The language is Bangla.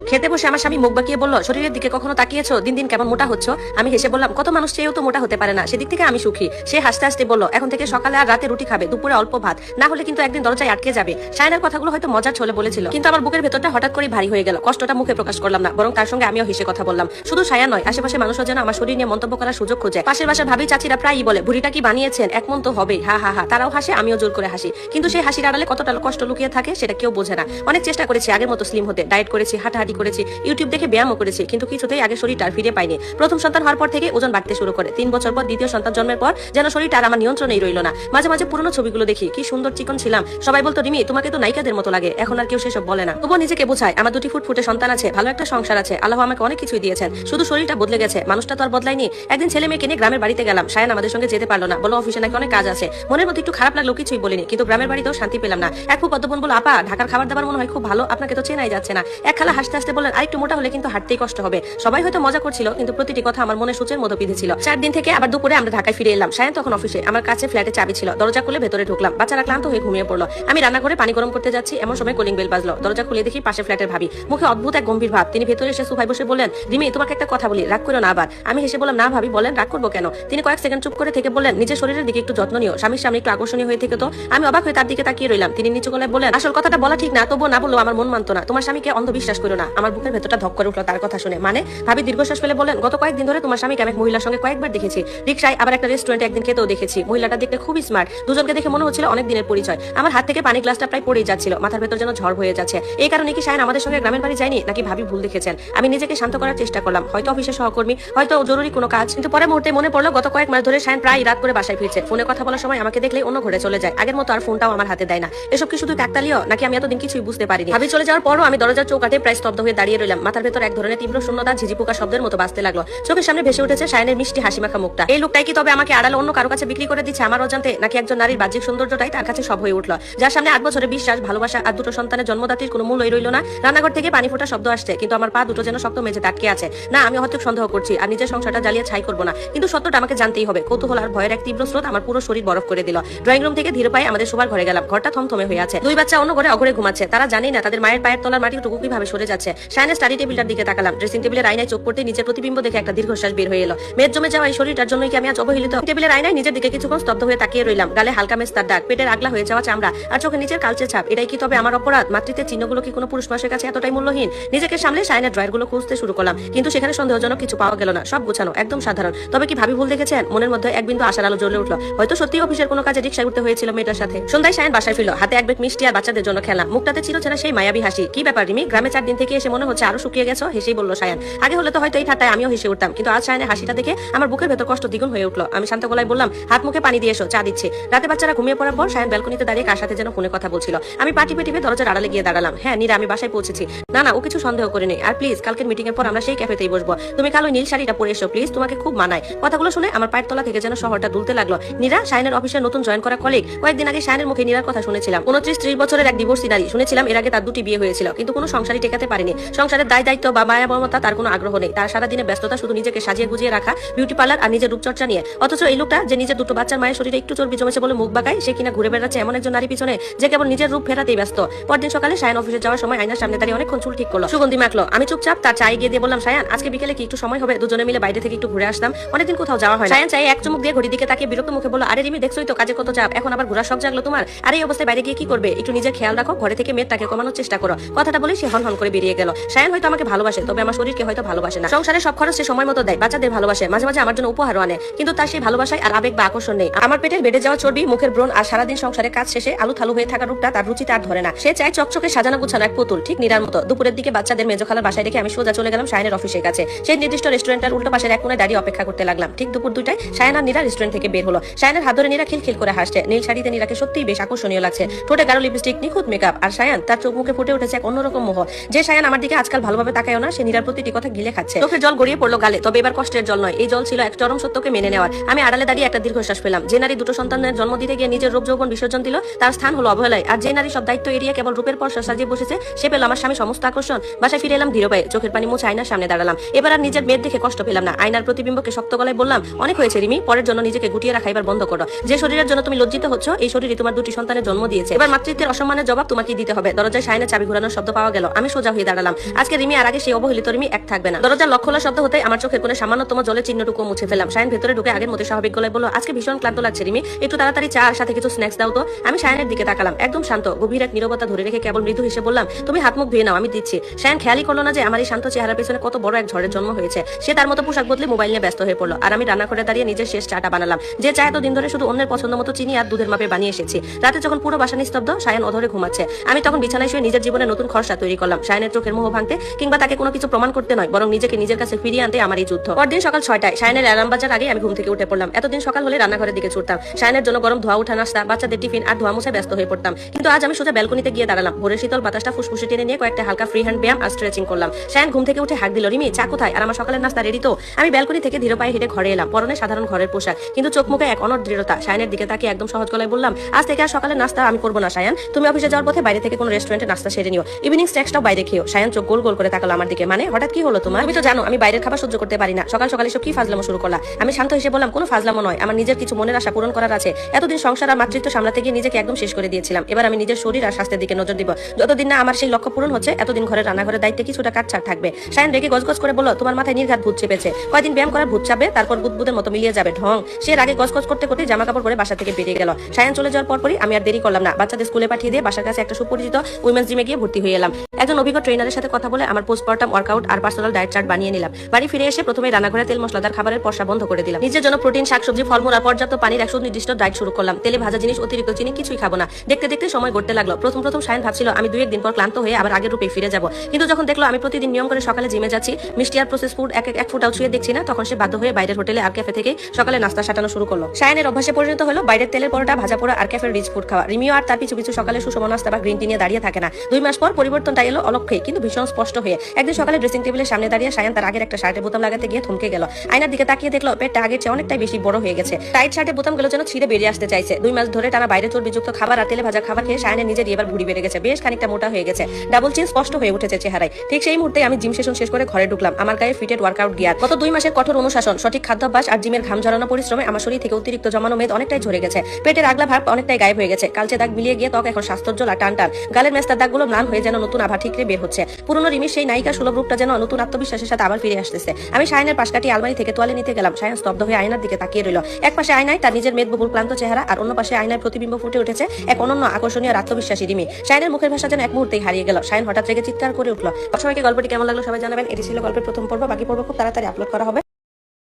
খেতে বসে আমার স্বামী মুখ বাঁকিয়ে বলল, শরীরের দিকে কখনো তাকিয়েছো? দিন দিন কেমন মোটা হচ্ছ। আমি হেসে বললাম, কত মানুষ চেয়েও তো মোটা হতে পারে না, সেদিক থেকে আমি সুখী। সে হাসতে হাসতে বলল, এখন থেকে সকালে আর রাতে রুটি খাবে, দুপুরে অল্প ভাত, না হলে কিন্তু একদিন দরজায় আটকে যাবে। সায়নের কথাগুলো হয়তো মজার ছলে বলেছিল, কিন্তু আমার বুকের ভেতরটা হঠাৎ করে ভারী হয়ে গেল। কষ্টটা মুখে প্রকাশ করলাম না, বরং তার সঙ্গে আমিও হেসে কথা বললাম। শুধু সায়া নয়, আশেপাশে মানুষও যেন আমার শরীর নিয়ে মন্তব্য করার সুযোগ খোঁজে। পাশের বাসার ভাবি চাচিরা প্রায়ই বলে, ভুড়িটা কি বানিয়েছেন? এক মন তো হবেই, হা হা হা। তারাও হাসে, আমিও জোর করে হাসি, কিন্তু সেই হাসির আড়ালে কতটা কষ্ট লুকিয়ে থাকে সেটা কেউ বোঝে না। অনেক চেষ্টা করেছি আগের মতো স্লিম হতে, ডায়েট করেছি, হাঁটাহাঁটি করেছি, ইউটিউব দেখে ব্যায়ামও করেছি, কিন্তু কিছুতেই আগে শরীরটা আর ফিরে পাইনি। প্রথম সন্তান হওয়ার পর থেকে ওজন বাড়তে শুরু করে। 3 বছর পর দ্বিতীয় সন্তান জন্মের পর যেন শরীরটা আর আমার নিয়ন্ত্রণেই রইল না। মাঝে মাঝে পুরনো ছবিগুলো দেখি, কি সুন্দর চিকন ছিলাম। সবাই বলতো, রিমি তোমাকে তো নায়িকাদের মতো লাগে। এখন আর কেউ সেসব বলে না, তবুও নিজেকে বোঝায় আমার 2টি ফুটফুটে সন্তান আছে, ভালো একটা সংসার আছে, আল্লাহ আমাকে অনেক কিছুই দিয়েছেন। শুধু শরীরটা বদলে গেছে, মানুষটা তো আর বদলায়নি। একদিন ছেলে মেয়েকে নিয়ে গ্রামের বাড়িতে গেলাম। সায়ন আমাদের সঙ্গে যেতে পারলো না, বলো অফিসে নাকি অনেক কাজ আছে। মনের মধ্যে একটু খারাপ লাগলো, কিছুই বলিনি, কিন্তু গ্রামের বাড়িতেও শান্তি পেলাম না। এক ফুপ পদ্মবন বলো, আপা ঢাকার খাবার দাবার মনে হয় খুব ভালো, আপনাকে তো চেনাই যাচ্ছে না। এক খালা হাসতে হাসতে বললেন, আরেকটু মোটা হলে কিন্তু হাঁটতেই কষ্ট হবে। সবাই হয়তো মজা করছিল, কিন্তু প্রতিটি কথা আমার মনে সূচের মতো বিঁধেছিল। 4 দিন থেকে আবার দুপুরে আমরা ঢাকায় ফিরে এলাম। সায়ন তখন অফিসে, আমার কাছে ফ্ল্যাটে চাবি ছিল। দরজা খুলে ভেতরে ঢুকলাম। বাচ্চারা ক্লান্ত হয়ে ঘুমিয়ে পড়লো। আমি রান্নাঘরে পানি গরম করতে যাচ্ছি, এমন সময় কলিং বেল বাজলো। দরজা খুলে দেখি পাশে ফ্ল্যাটের ভাবি, মুখে অদ্ভুত এক গম্ভীর ভাব। তিনি ভেতরে এসে সোফায় বসে বললেন, রিমি তোমাকে একটা কথা বলি, রাগ করো না আবার। আমি হেসে বললাম, না ভাবি বলেন, রাগ করবো কেন? তিনি কয়েক সেকেন্ড চুপ করে থেকে বললেন, নিজের শরীরের দিকে একটু যত্ন নিও, স্বামীর সামনে একটু আকর্ষণীয় হয়ে থেকে তো। আমি অবাক হয়ে তার দিকে তাকিয়ে রইলাম। তিনি নিচু গলায় বলেন, আসল কথাটা বলা ঠিক না, তবুও না বললো আমার মন মানতো না। তোমার স্বামীকে অন্ধবিশ্বাস করো না। আমার বুকের ভেতরটা ধক করে উঠলো তার কথা শুনে। মানে? ভাবি দীর্ঘশ্বাস ফেলে বলেন, গত কয়েকদিন ধরে তোমার স্বামীকে আমি এক মহিলার সঙ্গে কয়েকবার দেখেছি, রিকশায়, আবার একটা রেস্টুরেন্টে একদিন খেতেও দেখেছি। মহিলাটা দেখতে খুবই স্মার্ট, দুজনকে দেখে মনে হচ্ছিল অনেক দিনের পরিচয়। আমার হাত থেকে পানি গ্লাসটা প্রায় পড়েই যাচ্ছিল, মাথার ভেতর যেন ঝড় হয়ে যাচ্ছে। এই কারণে কি সায়ন আমাদের সঙ্গে গ্রামের বাড়ি যায়নি, নাকি ভাবি ভুল দেখেছেন? আমি নিজেকে শান্ত করার চেষ্টা করলাম, হয়তো অফিসের সহকর্মী, হয়তো জরুরি কোনো কাজ। কিন্তু পরে মুহূর্তে মনে পড়লো, গত কয়েক মাস ধরে সায়ন প্রায় রাত করে বাসায় ফিরছে। ফোনে কথা বলার সময় আমাকে দেখলেই অন্য ঘরে চলে যায়, আগের মতো আর ফোনটাও আমার হাতে দেয় না। এসব কি শুধু কাকতালীয়, নাকি আমি এতদিন কিছুই বুঝতে পারিনি? ভাবি চলে যাওয়ার পরও আমি দরজার চৌকাঠে প্রায় স্তব্ধ হয়ে দাঁড়িয়ে রইলাম। মাথার ভেতর এক ধরনের তীব্র শূন্যতা ঝিঝি পোকা শব্দের মতো বাজতে লাগলো। চোখের সামনে ভেসে উঠেছে সায়নের মিষ্টি হাসি মাখা মুখটা। এই লোকটাই কি তবে আমাকে আড়ালে অন্য কারো কাছে বিক্রি করে দিচ্ছে আমার অজান্তে, নাকি একজন নারীর বাহ্যিক সৌন্দর্যটাই তার কাছে সব হয়ে উঠলো, যার সামনে 8 বছরের বিশ্বাস, ভালোবাসা আর 2টো সন্তানের জন্মদাত্রীর কোনো মূল্যই রইল না? রান্নাঘর থেকে পানি ফোটা শব্দ আসছে, কিন্তু আমার পা দুটো যেন শক্ত মেঝে আটকে আছে। না, আমি হয়তো সন্দেহ করছি আর নিজের সংসারটা জ্বালিয়ে ছাই করবো না, কিন্তু সত্যটা আমাকে জানতেই হবে। কৌতূহল আর ভয়ের এক তীব্র স্রোত আমার পুরো শরীর বরফ করে দিল। ড্রয়িং রুম থেকে ধীরে পায়ে আমাদের শোবার ঘরে গেলাম। ঘরটা থমথমে হয়ে আছে। 2 বাচ্চা অন্য ঘরে অঘরে ঘুমাচ্ছে। তারা জানেই না তাদের মায়ের পায়ের তলার মাটিটুকু কিভাবে সরে যাচ্ছে। সায়নের স্টাডি টেবিলটার দিকে তাকালাম। ড্রেসিং টেবিলের আয়নায় চোখ পড়তে নিজের প্রতিবিম্ব দেখে একটা দীর্ঘশ্বাস বের হয়ে এলো। মেদ জমে যাওয়া এই শরীরটার জন্যই কি আমি আজ অবহেলিত? টেবিলের আয়নায় নিজের দিকে কিছুক্ষণ স্তব্ধ হয়ে তাকিয়ে রইলাম। গালে হালকা মেস্তার দাগ, পেটের আগলা হয়ে যাওয়া চামড়া আর চোখে নিচের কালচে ছাপ। এটাই কি তবে আমার অপরাধ? মাতৃত্বের চিহ্নগুলো কি কোনো পুরুষ মানুষের কাছে এতটাই মূল্যহীন? নিজেকে সামলে সায়নের ড্রয়ারগুলো খুঁজতে শুরু করলাম, কিন্তু সেখানে সন্দেহজনক কিছু পাওয়া গেল না। সব গোছানো, একদম সাধারণ। তবে কি ভাবি ভুল দেখেছেন? মনের মধ্যে এক বিন্দু আশার আলো জ্বলে উঠলো। হয়তো সত্যি অফিসের কোনো কাজে রিকশায় উঠতে হয়েছিল মেয়েটার সাথে। সন্ধ্যায় সায়ন বাসায় ফিরল, হাতে এক ব্যাগ মিষ্টি আর বাচ্চাদের জন্য খেলা। মুখটাতে চিরচেনা সেই মায়াবী হাসি। কি ব্যাপার রিমি, গ্রামে 4 দিন থেকে এসে মনে হচ্ছে আরো শুকিয়ে গেছো? হেসেই বলল সায়ন। আগে হলে তো হয়তো এই ঠাট্টায় আমিও হেসে উঠতাম, কিন্তু আজ সায়নের হাসিটা দেখে আমার বুকের ভেতর কষ্ট দ্বিগুণ হয়ে উঠলো। আমি শান্ত গলায় বললাম, হাত মুখে পানি দিয়ে এসো, চা দিচ্ছি। রাতে বাচ্চারা ঘুমিয়ে পড়ার পর সায়ন ব্যালকনিতে দাঁড়িয়ে কার সাথে যেন ফোনে কথা বলছিল। আমি পা টিপে টিপে দরজার আড়ালে গিয়ে দাঁড়ালাম। হ্যাঁ নীরা, আমি বাসায় পৌঁছেছি। না না, ও কিছু সন্দেহ করেনি। আর প্লিজ কালকের মিটিং এর পর আমরা সেই ক্যাফেতেই বসবো। তুমি কাল ওই নীল শাড়িটা পরে এসো প্লিজ, তোমাকে খুব মানায়। কথাগুলো শুনে আমার পায়ের তলা থেকে যেন শহরটা দুলতে লাগলো। নীরা সায়নের অফিসের নতুন জয়েন করা কলিগ। কয়েকদিন আগে সায়নের মুখে নীরার কথা শুনেছিলাম। 29-30 বছরের এক ডিভোর্সি নারী। শুনেছিলাম এর আগে তার 2টি বিয়ে হয়েছিল, কিন্তু কোনো সংসারই টেকাতে পারেনি। সংসারের দায় দায়িত্ব বা মায়া মমতা তার কোনো আগ্রহ নেই। তার সারা দিনের ব্যস্ততা শুধু নিজেকে সাজিয়ে গুজিয়ে রাখা, বিউটি পার্লার আর নিজের রূপচর্চা নিয়ে। অথচ এই লোকটা যে নিজের 2টো বাচ্চার মায়ের শরীরে একটু চর্বি জমেছে বলে মুখ বাঁকায়, সে কিনা ঘুরে বেড়াচ্ছে এমন একজন নারী পিছনে যে কেবল নিজের রূপ ফেরাতেই ব্যস্ত। পরদিন সকালে সায়ন অফিসে যাওয়ার সময় আয়নার সামনে দাঁড়িয়ে অনেকক্ষণ চুল ঠিক করলো, সুগন্ধি মাখলো। আমি চুপচাপ তার চাই গিয়ে দিয়ে বললাম, সায়ন আজকে বিকেলে কি একটু সময় হবে? দুজনে মিলে বাইরে থেকে একটু ঘুরে আসতাম, অনেকদিন কোথাও যাওয়া হয় না। সায়ন চাই এক চুমুক দিয়ে ঘড়ির দিকে তাকিয়ে বিরক্ত মুখে বলল, আরে রিমি দেখছোই তো কাজে কত চাপ, এখন আবার ঘোরার শখ জাগলো তোমার? আর এই অবস্থায় বাইরে গিয়ে কি করবে? একটু নিজের খেয়াল রাখো, ঘরে থেকে মেদটাকে কমানোর চেষ্টা করো। কথাটা বলে সে হন হন করে বেরিয়ে গেল। সায়ন হয়তো আমাকে ভালোবাসে, তবে আমার শরীরকে হয়তো ভালোবাসে না। সংসারে সব খরচ সে সময় মতো দেয়, বাচ্চাদের ভালোবাসে, মাঝে মাঝে আমার জন্য উপহারও আনে, কিন্তু তার সেই ভালোবাসায় আর আবেগ বা আকর্ষণ নেই। আমার পেটের বেড়ে যাওয়া চর্বি, মুখের ব্রণ আর সারাদিন সংসারে কাজ শেষে আলু থালু হয়ে থাকা রূপটা তার রুচিতে আর ধরে না। সে চায় চকচকে সাজানো গুছানো এক পুতুল, ঠিক নীরার মতো। দুপুরের দিকে বাচ্চাদের মেজো খালার বাসায় রেখে আমি সোজা চলে গেলাম সায়নের অফিসের কাছে। সেই নির্দিষ্ট রেস্টুরেন্টের উল্টো পাশের এক কোণে দাঁড়িয়ে অপেক্ষা করতে লাগলাম। ঠিক দুপুর 2টায় সায়ন আর নীরা রেস্টুরেন্ট থেকে বের হলো। সায়নের হাত ধরে নীরা খিলখিল করে হাসছে। নীল শাড়িতে নীরাকে সত্যিই বেশ আকর্ষণীয় লাগছে। ঠোঁটে গাঢ় লিপস্টিক, নিখুঁত মেকআপ, আর সায়ন তার চোখ মুখে ফুটে উঠেছে এক অন্যরকম মোহ। যে সায়ন আমার দিকে আজকাল ভালোভাবে তাকায়ও না, সে নীরার প্রতিটি কথা গিলে খাচ্ছে। চোখের জল গড়িয়ে পড়লো গালে, তবে এবার কষ্টের জল নয়। এই জল ছিল এক চরম সত্যকে মেনে নেওয়ার। আমি আড়ালে দাঁড়িয়ে একটা দীর্ঘশ্বাস পেলাম। যে নারী 2টো সন্তানের জন্ম দিতে গিয়ে নিজের রূপ যৌবন বিসর্জন দিল, তার স্থান হলো অবহেলায়। আর যে নারী সব দায়িত্ব এড়িয়ে কেবল রূপের পর সাজিয়ে বসেছে, সে পেল আমার স্বামী সমস্ত আকর্ষণ। বাসায় ফিরে এলাম ধীরে পায়ে, চোখের পানি মুছে আয়নার সামনে দাঁড়ালাম। এবার আর নিজের মেদ দেখে কষ্ট পেলাম না। আয়নার প্রতিবিম্বকে শক্ত গলায় বললাম, অনেক হয়েছে রিমি, পরের জন্য নিজেকে গুটিয়ে রাখা এবার বন্ধ করো। যে শরীরের জন্য তুমি লজ্জিত হচ্ছ, এই শরীরই তোমার 2টি সন্তানের জন্ম দিয়েছে। এবার মাতৃত্বের অসম্মানের জবাব তোমাকে দিতে হবে। দরজায় সায়নের চাবি ঘোরানোর শব্দ পাওয়া গেল। আমি সোজা হয়ে দাঁড়ালাম। দাঁড়ালাম। আজকে রিমি আর আগে সেই অবহেলিত রিমি এক থাকবে না। দরজার লক খোলা শব্দ হতে আমার চোখের কোণে সামান্যতম জলের চিহ্নটুকু মুছে ফেললাম। সায়ান ভেতরে ঢুকে আগের মতো স্বাভাবিক গলায় বলল, আজকে ভীষণ ক্লান্ত লাগছে রিমি, একটু তাড়াতাড়ি চা আর সাথে কিছু স্ন্যাক্স দাও তো। আমি সায়ানের দিকে তাকালাম, একদম শান্ত, গভীর এক নীরবতা ধরে রেখে কেবল মৃদু হেসে বললাম, তুমি হাত মুখ ধুয়ে নাও, আমি দিচ্ছি। সায়ান খেয়ালই করলো না যে আমার এই শান্ত চেহারার পেছনে কত বড় এক ঝড়ের জন্ম হয়েছে। সে তার মতো পোশাক বদলে মোবাইল নিয়ে ব্যস্ত হয়ে পড়লো, আর আমি রান্নাঘরে দাঁড়িয়ে নিজের শেষ চাটা বানালাম, যে চা এতদিন ধরে শুধু অন্যের পছন্দ মতো চিনি আর দুধের মাপে বানিয়ে এসেছি। রাতে যখন পুরো বাসা নিস্তব্ধ, সায়ান অধরে ঘুমাচ্ছে, আমি তখন বিছানায় শুয়ে নিজের জীবনে নতুন খরচা তৈরি করলাম। সায়ানের চোখের মোহ ভাঙতে কিংবা তাকে কোনো কিছু প্রমাণ করতে নয়, বরং নিজেকে নিজের কাছে ফিরিয়ে আনতে আমার এই যুদ্ধ। পরদিন সকাল 6টায় সায়ানের অ্যালার্ম বাজার আগে আমি ঘুম থেকে উঠে পড়লাম। এতদিন সকাল হলে রান্নাঘরের দিকে ছুটতাম, সায়ানের জন্য গরম ধোয়া উঠা নাস্তা, বাচ্চাদের টিফিন আর ধোয়া মুছে ব্যস্ত হয়ে পড়তাম। কিন্তু আজ আমি সোজা ব্যালকনিতে গিয়ে দাঁড়ালাম। ভোরের শীতল বাতাসটা ফুসফুসে টেনে নিয়ে কয়েকটা হালকা ফ্রি হ্যান্ড ব্যায়াম আর স্ট্রেচিং করলাম। সায়ান ঘুম থেকে উঠে হাঁক দিল, রিমি চা কোথায় আর আমার সকালের নাস্তা রেডি তো? আমি ব্যালকনি থেকে ধীরে পায়ে হেঁটে ঘরে এলাম, পরনে সাধারণ ঘরের পোশাক, কিন্তু চোখ মুখে এক অনড় দৃঢ়তা। সায়ানের দিকে তাকিয়ে একদম সহজ গলায় বললাম, আজ থেকে আর সকালের নাস্তা আমি করবো না সায়ান, তুমি অফিসে যাওয়ার পথে বাইরে থেকে কোনো রেস্টুরেন্টে নাস্তা সেরে নিও, ইভিনিং স্ন্যাক্সটাও বাইরে খেও। সায়ান চোখ গোল গোল করে তাকালো আমার দিকে, মানে হঠাৎ কি হলো তোমার? তুমি তো জানো আমি বাইরের খাবার সহ্য করতে পারি না, সকাল সকাল এসব কি ফাজলামো শুরু করলা? আমি শান্ত হেসে বললাম, কোনো ফাজলামো নয়, আমার নিজের কিছু মনের আশা পূরণ করার আছে। এতদিন সংসার আর মাতৃত্ব সামলাতে গিয়ে নিজেকে একদম শেষ করে দিয়েছিলাম, এবার আমি নিজের শরীর আর স্বাস্থ্যের দিকে নজর দিব। যতদিন না আমার সেই লক্ষ্য পূরণ হচ্ছে, এতদিন ঘরের রান্নাঘরের দায়িত্বে কিছুটা কাটছাড় থাকবে। সায়ান রেগে গজগজ করে বলল, তোমার মাথায় নির্ঘাত ভূত চেপেছে, কয়দিন ব্যায়াম করার ভূত চাপবে, তারপর বুদবুদের মতো মিলিয়ে যাবে ঢং। সে আগে গজগজ করতে করতে জামা কাপড় পরে বাসা থেকে বেরিয়ে গেল। সায়ান চলে যাওয়ার পরপরই আমি আর দেরি করলাম না, বাচ্চাদের স্কুলে পাঠিয়ে দিয়ে বাসার কাছে একটা সুপরিচিত উইমেন্স জিমে গিয়ে ভর্তি হয়ে এলাম। একজন অভিজ্ঞ ট্রেনারের সাথে কথা বলে আমার পোস্টমর্টম ওয়ার্কআউট আর পার্সোনাল ডায়েট চার্ট বানিয়ে নিলাম। বাড়ি ফিরে এসে প্রথমে রান্নাঘরে তেল মশলাদার খাবারের পর্সা বন্ধ করে দিলাম। নিজের জন্য প্রোটিন, শাকসবজি, ফলমূল আর পর্যাপ্ত পানির এক সুনির্দিষ্ট ডায়েট শুরু করলাম। তেলে ভাজা জিনিস, অতিরিক্ত চিনি কিছুই খাবো না। দেখতে দেখতে সময় গড়তে লাগলো। প্রথম সায়ান ভাবছিল আমি 2-1 দিন পর ক্লান্ত হয়ে আবার আগের রূপে ফিরে যাব, কিন্তু যখন দেখলো আমি প্রতিদিন নিয়ম করে সকালে জিমে যাচ্ছি, মিষ্টি আর প্রসেস ফুড এক ফুটাও ছুঁয়ে দেখছি না, তখন সে বাধ্য হয়ে বাইরের হোটেলে আর ক্যাফে থেকে সকালে নাস্তা সাটানো শুরু করলো। সায়ানের অভ্যাসে পরিণত হলো বাইরের তেলের পরোটা, ভাজা পোড়া আর ক্যাফের রিচ ফুড খাওয়া। রিমিও আর তার পিছু পিছু সকালে সুষম নাস্তা বা গ্রিন টি নিয়ে দাঁড়িয়ে থাকে না। 2 মাস পর পরিবর্তনটা এলো অলক্ষে, কিন্তু ভীষণ স্পষ্ট হয়ে। একদিন সকালে ড্রেসিং টেবিলের সামনে দাঁড়িয়ে সায়ান তার আগের একটা শার্টের বোতাম লাগাতে গিয়ে থমকে গেল। আয়নার দিকে তাকিয়ে দেখলো পেটটা আগের চেয়ে অনেকটাই বেশি বড় হয়ে গেছে। টাইট শার্টের বোতামগুলো যেন ছিঁড়ে বেরিয়ে আসতে চাইছে। 2 মাস ধরে টানা বাইরে চর্বিযুক্ত খাবার আর তেলে ভাজা খাবার খেয়ে সায়ানের নিজের এবার ভুঁড়ি বেড়ে গেছে, বেশ খানিকটা মোটা হয়ে গেছে, ডাবল চিন স্পষ্ট হয়ে উঠেছে চেহারায়। ঠিক সেই মুহূর্তে আমি জিম সেশন শেষ করে ঘরে ঢুকলাম। আমার গায়ে ফিটেড ওয়ার্কআউট গিয়ার। গত 2 মাসের কঠোর অনুশাসন, সঠিক খাদ্যাভ্যাস আর জিমের ঘাম ঝরানো পরিশ্রমে আমার শরীর থেকে অতিরিক্ত জমানো মেদ অনেকটাই ঝরে গেছে। পেটের আগলা ভাব অনেকটাই গায়েব হয়ে গেছে। কালচে দাগ মিলিয়ে গিয়ে ত্বক এখন স্বাস্থ্যোজ্জ্বল আর টান। গালের মেস্তার দাগগুলো ম্লান হয়ে যেন নতুন আভা ঠিকরে বের হচ্ছে। পুরনো রিমির সেই নায়িকা সুলভ রূপটা যেন নতুন আত্মবিশ্বাসের সাথে আবার ফিরে আসতেছে। আমি সায়ানের পাশ কাটিয়ে আলমারি থেকে তোয়ালে নিতে গেলাম। সায়ান স্তব্ধ হয়ে আয়নার দিকে তাকিয়ে রইল। এক পাশে আয়নায় তার নিজের মেদবহুল ক্লান্ত চেহারা, আর অন্য পাশে আয়নায় প্রতিবিম্ব ফুটে উঠেছে এক অনন্য আকর্ষণীয় আর আত্মবিশ্বাসী রিমি। সায়ানের মুখের ভাষা যেন এক মুহূর্তেই হারিয়ে গেল। সায়ান হঠাৎ রেগে চিৎকার করে উঠলো। সবাইকে গল্পটি কেমন লাগলো সবাই জানাবেন। এটি ছিল গল্পের প্রথম পর্ব, বাকি পর্ব খুব তাড়াতাড়ি আপলোড করা হবে।